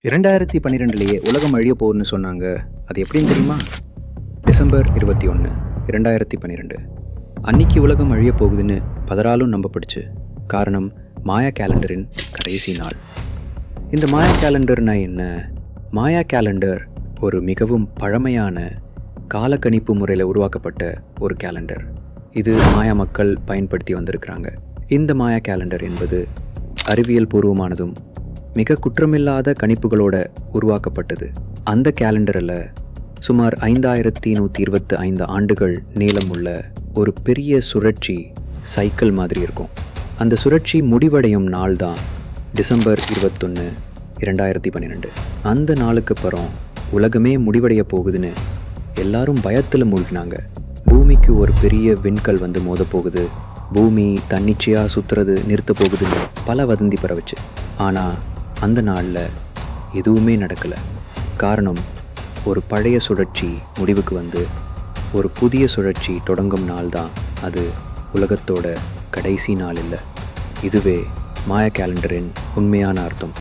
2012 உலகம் அழிய போகுதுன்னு சொன்னாங்க. அது எப்படின்னு தெரியுமா? டிசம்பர் 21, 2012 அன்னைக்கு உலகம் அழிய போகுதுன்னு பதராலும் நம்பப்படுச்சு. காரணம் மாயா கேலண்டரின் கடைசி நாள். இந்த மாயா கேலண்டர்னா என்ன? மாயா கேலண்டர் ஒரு மிகவும் பழமையான காலக்கணிப்பு முறையில் உருவாக்கப்பட்ட ஒரு கேலண்டர். இது மாயா மக்கள் பயன்படுத்தி வந்திருக்கிறாங்க. இந்த மாயா கேலண்டர் என்பது அறிவியல் பூர்வமானதும் மிக குற்றமில்லாத கணிப்புகளோட உருவாக்கப்பட்டது. அந்த கேலண்டரில் சுமார் 5125 ஆண்டுகள் நீளம் உள்ள ஒரு பெரிய சுழற்சி சைக்கிள் மாதிரி இருக்கும். அந்த சுழற்சி முடிவடையும் நாள் தான் டிசம்பர் 21, 2012. அந்த நாளுக்கு அப்புறம் உலகமே முடிவடைய போகுதுன்னு எல்லாரும் பயத்தில் மூழ்கினாங்க. பூமிக்கு ஒரு பெரிய விண்கல் வந்து மோத போகுது, பூமி தன்னிச்சையாக சுற்றுறது நிறுத்த போகுதுன்னு பல வதந்தி பரவுச்சு. ஆனால் அந்த நாளில் எதுவுமே நடக்கலை. காரணம், ஒரு பழைய சுழற்சி முடிவுக்கு வந்து ஒரு புதிய சுழற்சி தொடங்கும் நாள் தான் அது உலகத்தோட கடைசி நாள் இல்லை. இதுவே மாயா கேலண்டரின் உண்மையான அர்த்தம்.